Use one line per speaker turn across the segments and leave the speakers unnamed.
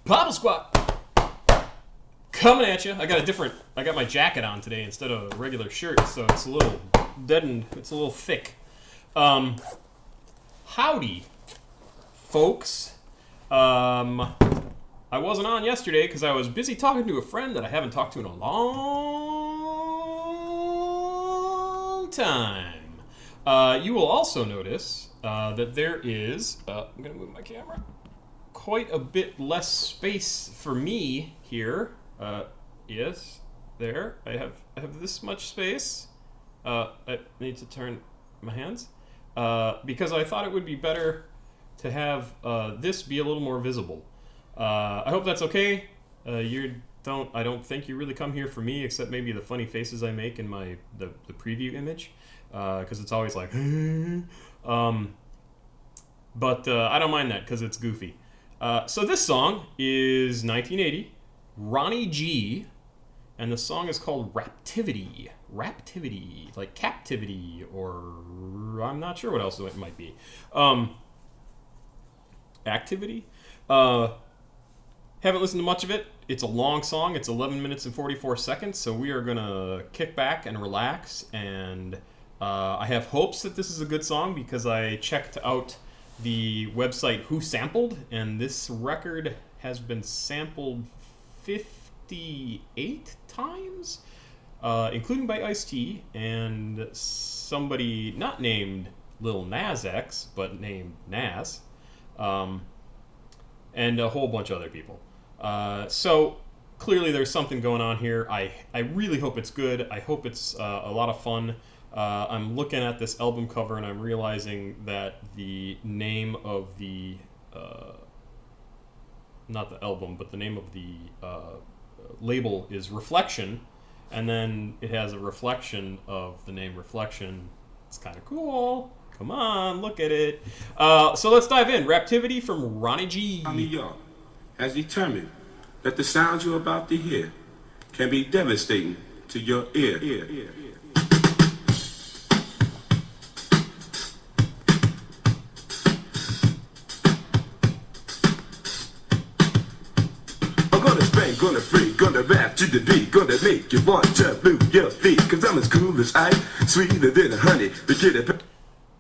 Papa Squat coming at you. I got my jacket on today instead of a regular shirt, so it's a little deadened. It's a little thick. Howdy, folks. I wasn't on yesterday because I was busy talking to a friend that I haven't talked to in a long time. You will also notice that there is, I'm going to move my camera, quite a bit less space for me here. Yes, there. I have this much space. I need to turn my hands because I thought it would be better to have this be a little more visible. I hope that's okay. I don't think you really come here for me, except maybe the funny faces I make in the preview image, because it's always like, but I don't mind that because it's goofy. So this song is 1980, Ronnie G, and the song is called Raptivity. Raptivity, like captivity, or I'm not sure what else it might be. Activity. Haven't listened to much of it. It's a long song. It's 11 minutes and 44 seconds, so we are going to kick back and relax, and I have hopes that this is a good song because I checked out the website Who Sampled, and this record has been sampled 58 times, including by Ice-T and somebody not named Lil Nas X, but named Nas, and a whole bunch of other people. So clearly there's something going on here. I really hope it's good. I hope it's a lot of fun. I'm looking at this album cover and I'm realizing that the name of the, not the album, but the name of the label is Reflection, and then it has a reflection of the name Reflection. It's kind of cool. Come on, look at it. So let's dive in. Raptivity from Ronnie G.
New York has determined that the sounds you're about to hear can be devastating to your ear. Gonna freak, gonna rap to the beat, gonna make you want to move your feet, cause I'm as cool as ice, sweeter than honey.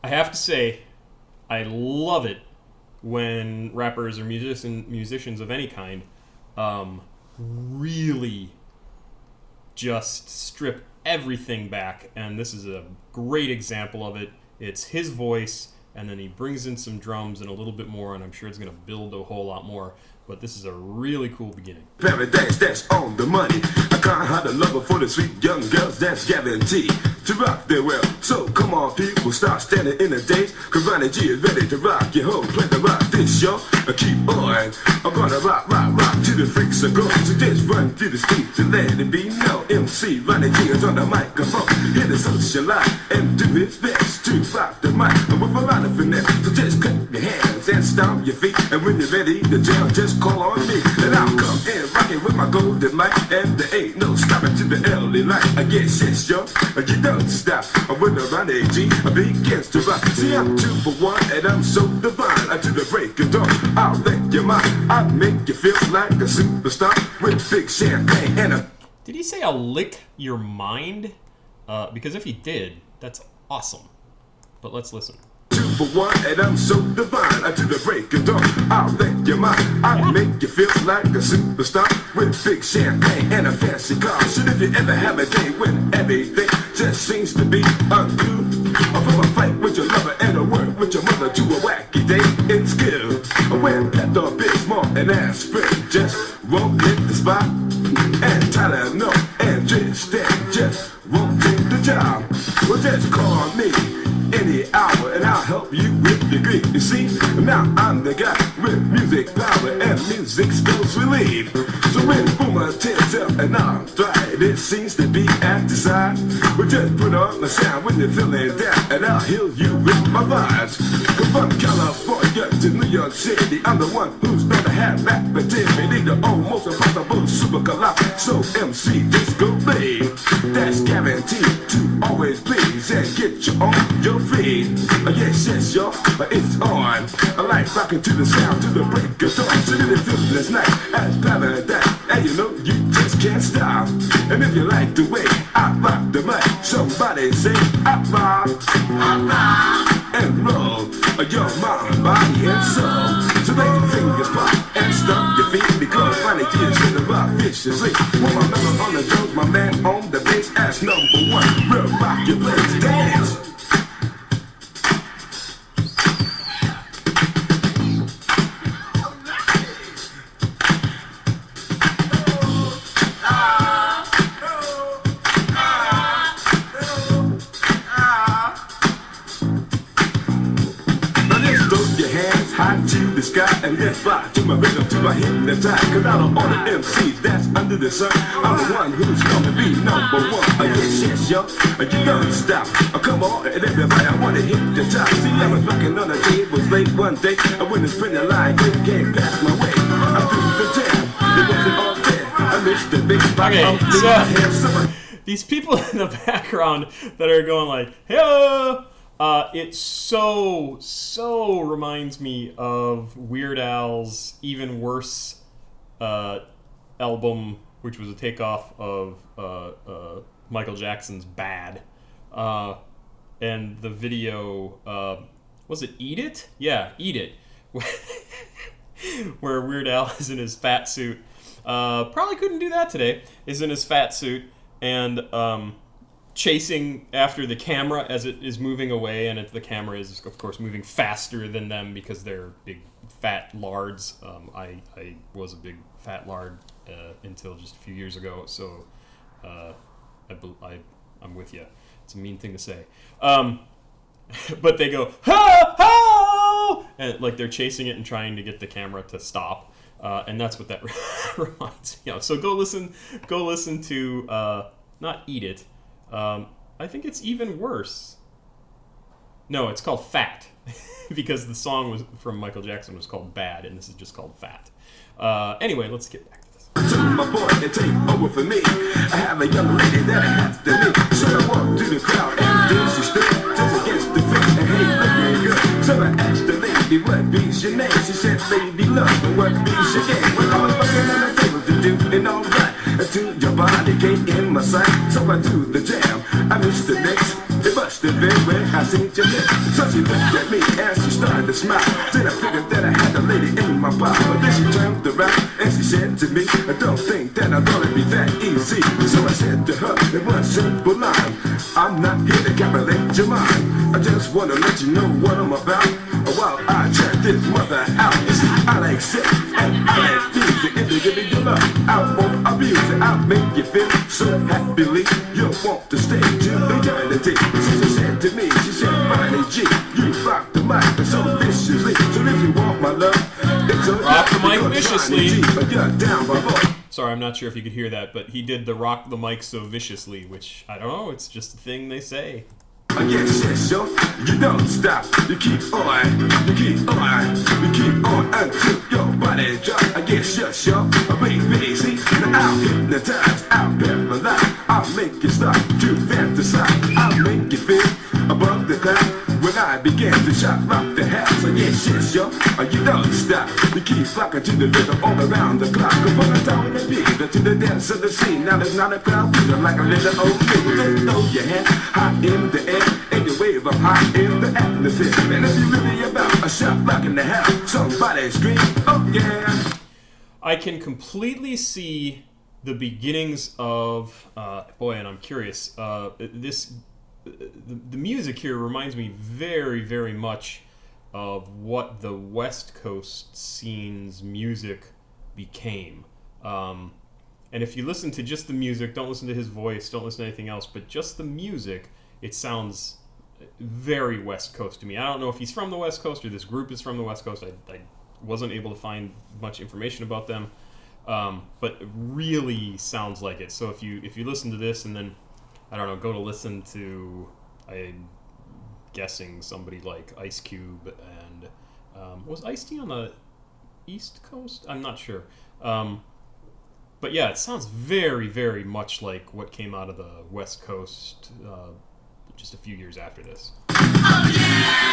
I have to say, I love it when rappers or musicians of any kind really just strip everything back, and this is a great example of it. It's his voice, and then he brings in some drums and a little bit more, and I'm sure it's going to build a whole lot more. But this is a really cool beginning.
Paradise, that's on the money. I can't hide a lover for the sweet young girls, that's guaranteed to rock their world. So come on, people, start standing in the days, cause Ronnie G is ready to rock your whole play to rock this, yo. Keep on, I'm gonna rock to the freaks are going. So just run through the streets and let it be known. MC Ronnie G is on the microphone, here to socialize and do his best to rock the mic with a lot of finesse. So just clap your hands and stomp your feet, and when you're ready to jam, just call on me, and I'll come in rocking with my golden mic, and there ain't no stopping to the early light. I guess yes, yo, you don't stop. When the Ronnie G begins to rock, see I'm 2 for 1, and I'm so divine. To the break of dawn, I'll wreck your mind. I'll make you feel like a superstar with big champagne and a.
Did he say I'll lick your mind? Because if he did, that's awesome. But let's listen.
2 for 1, and I'm so divine. To the break of dawn, I'll wreck your mind. I'll make you feel like a superstar with big champagne and a fancy car. Should if you ever have a day when everything just seems to be uncool, or from a fight with your lover and a word with your mother to a wacky day in school, when Pepto-Bismol and aspirin just won't hit the spot, and Tylenol and Tristan just won't take the job. Well, just call me any hour and I'll help you with your grief. You see, now I'm the guy with music power and music skills relief. So when Boomer tears up and I'm dry, it seems to be at the side. Well, just put on the sound when you're feeling down, and I'll heal you with my vibes. Come from California to New York City, I'm the one who's gonna have Raptivity, the almost impossible super collide. So MC Disco Blade, that's guaranteed to always please and get you on your feet. Yes, yes, y'all, it's on. Like night, rocking to the sound, to the break of dawn. So if you feel this night as paradise, and you know you just can't stop. And if you like the way I rock the mic, somebody say I rock, and roll your mind, body, and soul. So let your fingers pop and stomp your feet, because Ronnie G is in the rock viciously. With my member on the drums, my man on the bass as number one. Real rock your place, dance. The sky and then fly to my rhythm, to my hypnotize. Cause out of all the MCs that's under the sun, I'm the one who's gonna be number one. Yes, yo, you don't stop. Come on, and everybody, I wanna hit the top. See, I was rocking on the tables late one day. I went and spent a line, couldn't get past my way. I threw the jam, it wasn't all there. I missed the big spot.
Okay, so these people in the background that are going like, hey, it so reminds me of Weird Al's Even Worse album, which was a takeoff of Michael Jackson's Bad. And the video, was it Eat It? Yeah, Eat It. Where Weird Al is in his fat suit. Probably couldn't do that today. Is in his fat suit and chasing after the camera as it is moving away, and the camera is, of course, moving faster than them because they're big fat lards. I was a big fat lard until just a few years ago, so I'm with you. It's a mean thing to say. But they go, ho, ho! And like they're chasing it and trying to get the camera to stop. And that's what that reminds me of. So go listen to, not Eat It. I think it's Even Worse. No, it's called Fat. Because the song was from Michael Jackson was called Bad, and this is just called Fat. Anyway, let's get back to this.
My boy, they take over for me. I have a young lady that I have to meet. So I walk through the crowd and then she stood just against the fence and hey, look real good. So I asked the lady, what be's your name? She said, Lady Love, and what be's your game? Well, I was looking on the table to do and all right. Until your body came in my sight. So I do the jam, I missed the next. It must have been when I seen your lips. So she looked at me and she started to smile. Then I figured that I had the lady in my power. Then she turned around and she said to me, I don't think that I'm gonna be that easy. So I said to her in one simple line, I'm not here to captivate your mind. I just wanna let you know what I'm about. While I check this mother out. You see, I like sex and I like music. If you give me your love, I won't abuse it. I'll make you feel so happily. You'll want to stay till eternity. So she said to me, she said, Ronnie G, you rock the mic so viciously. So if you want my love, it's okay.
Rock the mic viciously.
You're down by boy.
Sorry, I'm not sure if you could hear that, but he did the rock the mic so viciously, which, I don't know, it's just a thing they say.
Yes, yo, you don't stop, you keep on, you keep on, you keep on until your body drop. Yes, yo, baby, see, I'll hypnotize, I'll paralyze, I'll make you start to fantasize, I'll make you feel above the cloud. When I begin to shock, rock the house, yes, yo, you don't stop, you keep rocking to the rhythm all around the clock. From the town and beat to the dance of the scene. Now there's not a crowd feeling like a little old thing. Just throw your hand high in the air. And you wave up high in the atmosphere. And if you're really about a shot rock in the house, somebody scream, oh yeah.
I can completely see the beginnings of, boy, and I'm curious, the music here reminds me very, very much of what the West Coast scene's music became. And if you listen to just the music, don't listen to his voice, don't listen to anything else, but just the music, it sounds very West Coast to me. I don't know if he's from the West Coast or this group is from the West Coast. I wasn't able to find much information about them, but it really sounds like it. So if you listen to this and then, I don't know, go to listen to, I'm guessing somebody like Ice Cube and was Ice-T on the East Coast? I'm not sure. But yeah, it sounds very, very much like what came out of the West Coast just a few years after this.
Oh yeah!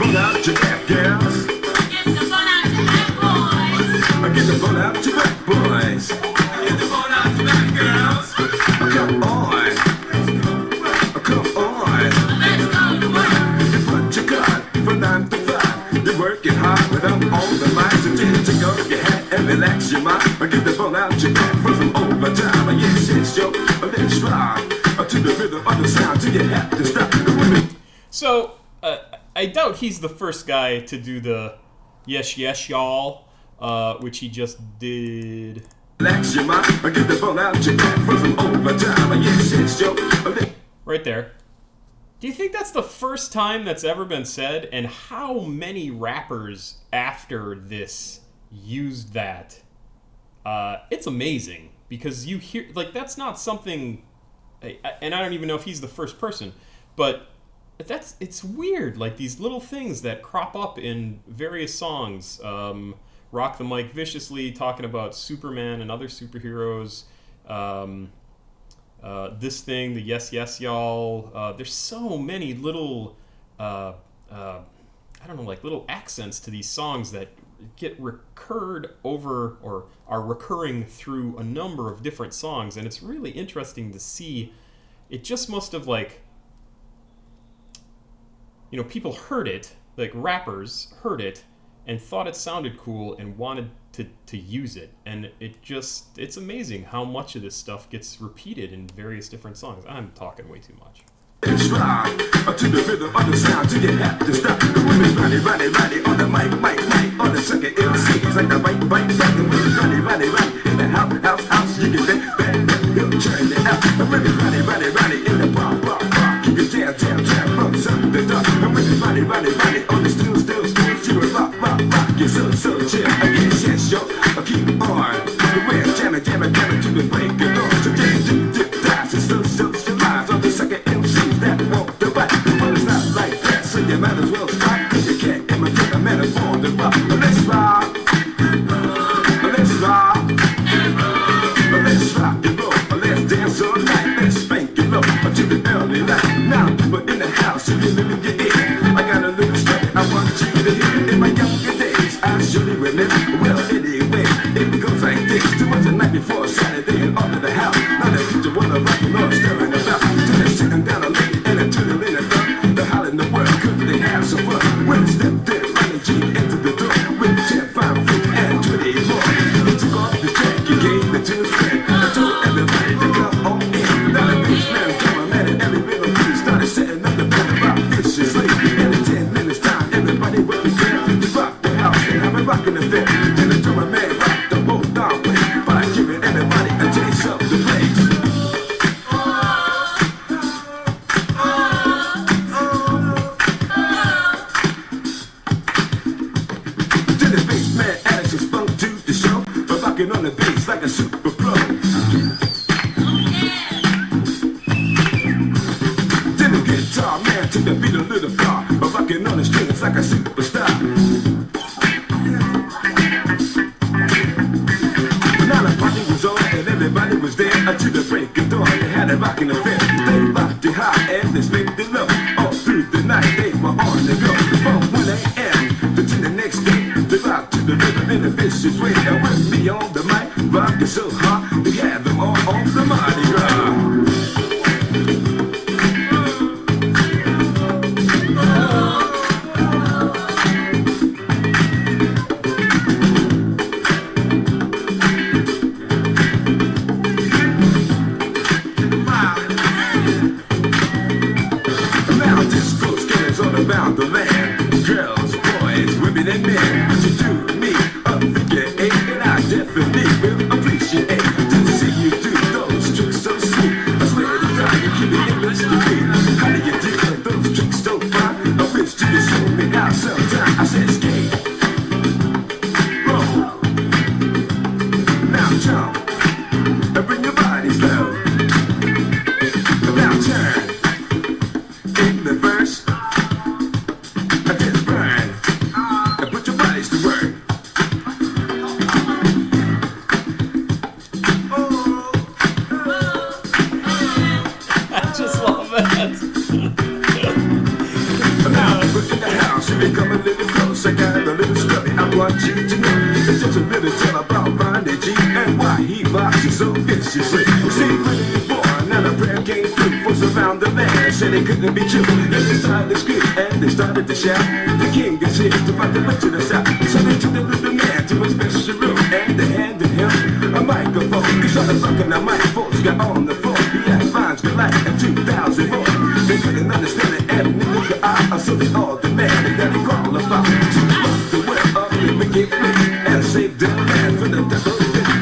phone out your back, girls.
Get the phone out your back, boys.
Get the phone out your back, boys.
Get the phone out your back, girls.
Come on. Come on.
Let's go to work.
You put your gun for 9 to 5. You're working hard, but I'm on the line. So just take off your hat and relax your mind. Get the phone out your back for some overtime. Yes, yes, yo, let's ride to the rhythm of the sound till you have to stop.
So, I doubt he's the first guy to do the yes, yes, y'all, which he just did.
Relax your mind, get the phone out your back for some overtime. Yes, yes, yo.
Right there. Do you think that's the first time that's ever been said? And how many rappers after this used that? It's amazing because you hear, like, that's not something, and I don't even know if he's the first person, but it's weird. Like, these little things that crop up in various songs. Rock the Mic Viciously, talking about Superman and other superheroes. This thing, the yes, yes, y'all. There's so many little, I don't know, like little accents to these songs that get recurred over or are recurring through a number of different songs. And it's really interesting to see. It just must have, like, you know, people heard it, like rappers heard it and thought it sounded cool and wanted to use it. And it's amazing how much of this stuff gets repeated in various different songs. I'm talking way too much.
Let's ride to the rhythm of the sound till you have to stop. The women Ronnie on the mic, on the second MC. It's like the bite, and women Ronnie in the house. You can bang, he'll turn it out. The women Ronnie in the bar. You can jam from sun to dark. The women Ronnie on the stool. You will rock. You're so chill. Yes, yo, keep on. We're jamming to the break of dawn. So dip, dive, so lies on the second MC. That won't the right. Well, it's not like that, so you might as well stop. Cause you can't imitate a metaphor to rock. Let's rock. Let's rock. Let's rock and roll. Let's dance all night. Let's spank it low to the early light. Now people in the house, if you're living your ear, I got a little story I want you to hear. In my younger days, I surely remember. Well, anyway, it goes like this. Too much the night before Saturday and off to the house. Now the teacher wanna rock and roll, stirring about. Till they're sitting down a lady and a tuner in the front. The holler in the world, could they have some fun? When they stepped in, Ronnie G into the door with 10, 5 feet and 20 more. He took off the track, he gave it to his friend. I told everybody to come on in. Now the bassman came a man and every rhythm beat started setting up the band about viciously. And in 10 minutes time, everybody would be there to rock the house and have a rockin' event. Then the drummer man rocked the whole darn place by giving everybody a taste of the place. Then the bassman added some spunk to the show by rocking on the bass like a super pro. Then the guitar man took the beat a little far by rocking on the strings like a superstar. Now the party was on and everybody was there until the break of dawn. They had a rockin' affair. They rocked it high and they spiked it low. All through the night they were on the go. From 1 a.m. to the next day, they rocked to the rhythm in a vicious way. And with me on the mic, rockin' so hard, they had them all on the Mardi Gras. Around the land, girls, boys, women and men, you do me a figure eight, and I definitely will appreciate to see you do those tricks so sweet. I swear to God, you keep it in mystery. How do you do those tricks so fine? I wish you could show me how sometime. I said skate, roll, now jump, and bring your body slow. Now turn in the verse. They come a little close, I got a little story I want you to know. It's just a little tale about Ronnie G and why he boxes so viciously. See, when he was born, now the prayer came through. Folks around the land said it couldn't be true. Then they started to scream and they started to shout. The king is here to fight the witch in the south. So they took the little man to a special room and they handed him a microphone. He started fucking the mic, folks got on the phone. He had lines good like 2,000 more. They couldn't understand it and neither could I. So they all demanded that he qualify to rock the world of the wicked flick and save the land from the devil.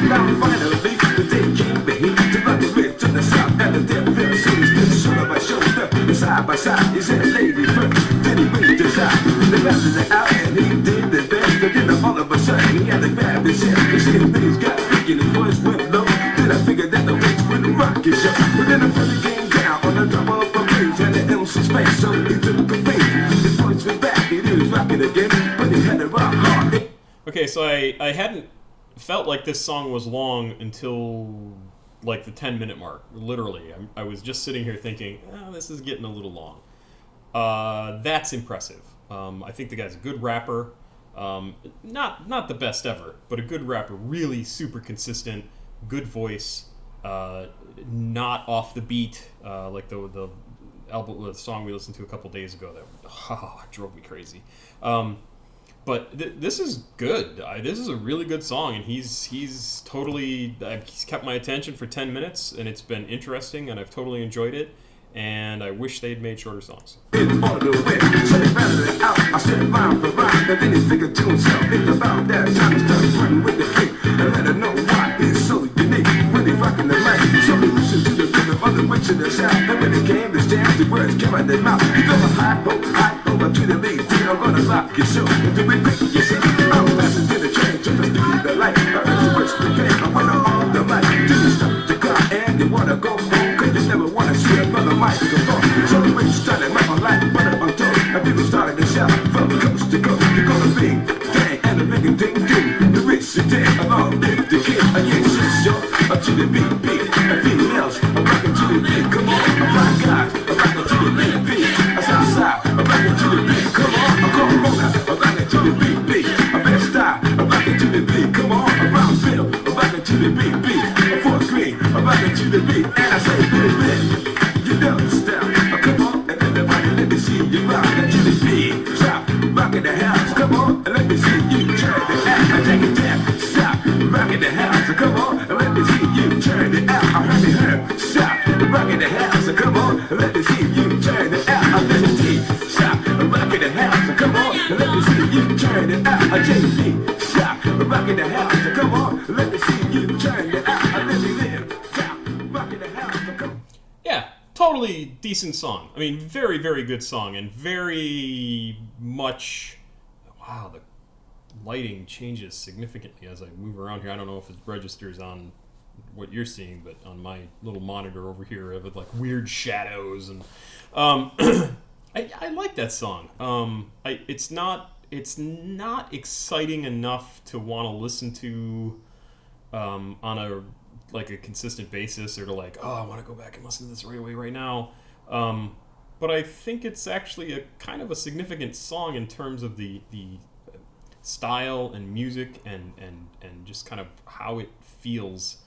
Now finally the day came for him to rock the rich to the south and the devil cities stood shoulder by shoulder and side by side. He said, "Lady first," then he waved his eye. They rounded it out and he did the best. But then all of a sudden he had to grab his head. You see the things got big and his voice went low. Then I figured that the witch wouldn't rock his show. But then the fella came down on the drop of a bridge and the MC space, so he took a beat. His voice went back, he was rocking again, but he had to rock hard.
Okay, so I hadn't felt like this song was long until like the 10-minute mark. Literally, I was just sitting here thinking, oh, this is getting a little long. That's impressive. I think the guy's a good rapper. Not the best ever, but a good rapper. Really super consistent, good voice. Not off the beat like the album, the song we listened to a couple days ago that drove me crazy. But this is good. This is a really good song, and he's totally he's kept my attention for 10 minutes, and it's been interesting, and I've totally enjoyed it. And I wish they'd made shorter songs.
On the way, so they battled it out. I said rhyme for rhyme, and then he figured to himself, it's about that time to start running with the kick and let her know why he's so unique. When he rocking the mic, so he listened to the rhythm of the witch in the south. And when it came to stand, the words came out their mouth. You go a high over to the lead. I'm gonna rock your show and do it quick, you see. I'm passing to the train to the speed of the light. I heard the words the game, I went on the mic. Didn't stop the car and you wanna go home, cause you never wanna see another microphone. So the way you started my whole life, but I'm on toes. And people started to shout from coast to coast. You're gonna bing, dang, and the big ding ding. The rich and dead, along with the kid. I ain't shit, yo, up to the beat, beat. And females, I'm rocking to the beat. Come on, I'm fly guys, I'm rocking to the beat, beat. I Southside, I'm rocking to the beat. Come on, I'm Corona, I'm rocking to the beat, beat. I'm Best Style, I'm rocking to the beat. Come on, I'm Brownsville, I'm rocking to the beat, beat. I'm Fort Greene, I'm rocking to the beat. And I say, bit, you don't stop. Come on, and everybody, let me see you rock to the beat. Stop, rocking the house. Come on, and let me see you turn it out. I take it down, stop, rocking the house. Come on, and let me see you turn it out. I heard it hurt, stop, rocking the house. Come on, and let me see you turn it out. I let it see, stop, rocking the house. Come on, and let me see you turn it out. I JP, stop, rocking the house. Come on, let me see you turn it out. I let me live, stop, rocking the house. Come on.
Yeah, totally decent song. I mean, very, very good song, and very much... Wow, the lighting changes significantly as I move around here. I don't know if it registers on what you're seeing, but on my little monitor over here, I have like weird shadows, and I like that song. It's not exciting enough to want to listen to on a consistent basis, or to like, oh, I want to go back and listen to this right away right now. But I think it's actually a kind of a significant song in terms of the style and music and just kind of how it feels.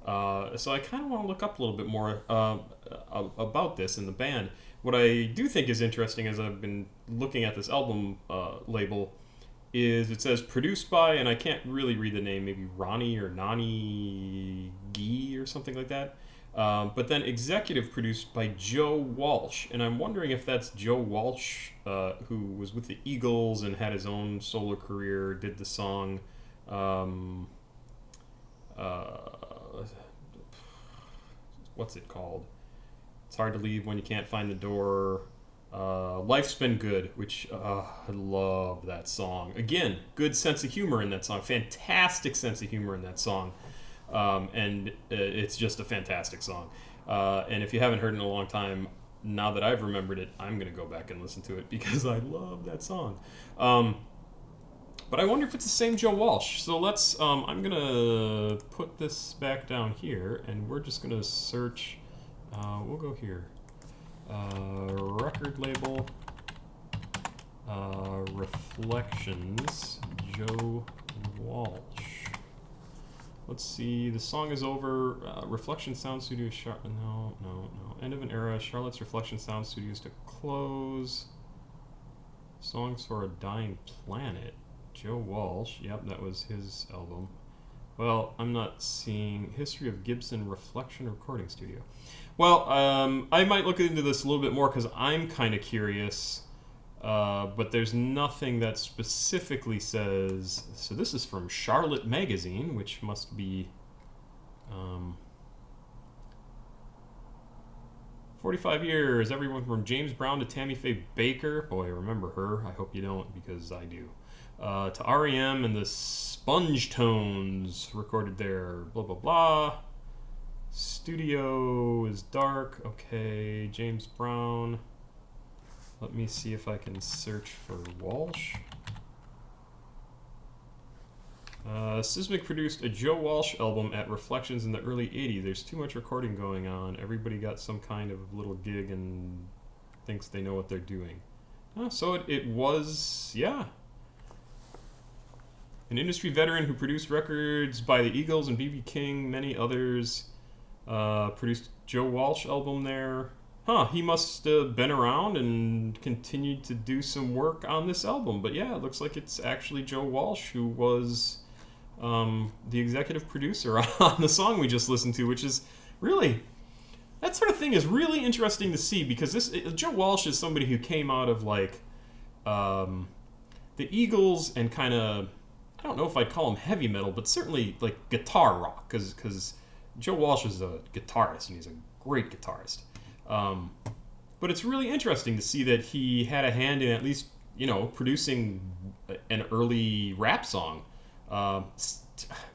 So I kind of want to look up a little bit more about this in the band. What I do think is interesting, as I've been looking at this album label, is it says produced by, and I can't really read the name, maybe Ronnie or Nani Gee or something like that. But then executive produced by Joe Walsh, and I'm wondering if that's Joe Walsh, who was with the Eagles and had his own solo career, did the song, what's it called? It's hard to leave when you can't find the door. Life's Been Good, which I love that song. Again, good sense of humor in that song, fantastic sense of humor in that song. And it's just a fantastic song. And if you haven't heard it in a long time, now that I've remembered it, I'm going to go back and listen to it because I love that song. But I wonder if it's the same Joe Walsh. So let's, I'm going to put this back down here, and we're just going to search, we'll go here. Record label, Reflections, Joe Walsh. Let's see. The song is over. Reflection Sound Studios. No. End of an era. Charlotte's Reflection Sound Studios to close. Songs for a Dying Planet. Joe Walsh. Yep, that was his album. Well, I'm not seeing History of Gibson Reflection Recording Studio. Well, I might look into this a little bit more because I'm kind of curious. But there's nothing that specifically says. So this is from Charlotte Magazine, which must be 45 years. Everyone from James Brown to Tammy Faye Baker. Boy, remember her. I hope you don't, because I do. To REM and the Sponge Tones recorded there. Blah blah blah. Studio is dark. Okay, James Brown. Let me see if I can search for Walsh. Sismic produced a Joe Walsh album at Reflections in the early 80s. There's too much recording going on. Everybody got some kind of little gig and thinks they know what they're doing. So it was, yeah. An industry veteran who produced records by the Eagles and B.B. King, many others. Produced Joe Walsh album there. He must have been around and continued to do some work on this album. But yeah, it looks like it's actually Joe Walsh who was the executive producer on the song we just listened to, which is really, that sort of thing is really interesting to see, because Joe Walsh is somebody who came out of like the Eagles and kind of, I don't know if I'd call him heavy metal, but certainly like guitar rock, because Joe Walsh is a guitarist and he's a great guitarist. But it's really interesting to see that he had a hand in at least, producing an early rap song.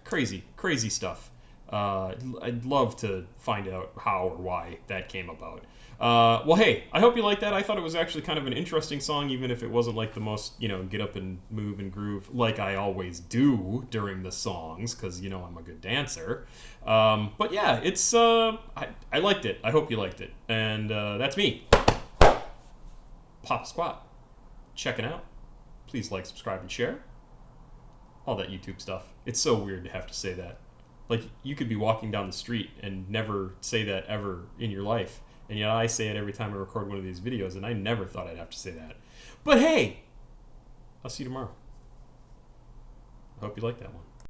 Crazy stuff. I'd love to find out how or why that came about. Well, hey, I hope you like that. I thought it was actually kind of an interesting song, even if it wasn't like the most, get up and move and groove like I always do during the songs, because, I'm a good dancer. But yeah, it's, I liked it. I hope you liked it. And that's me, Pop Squat, checking out. Please like, subscribe, and share. All that YouTube stuff. It's so weird to have to say that. Like, you could be walking down the street and never say that ever in your life. And yet I say it every time I record one of these videos, and I never thought I'd have to say that. But hey, I'll see you tomorrow. I hope you like that one.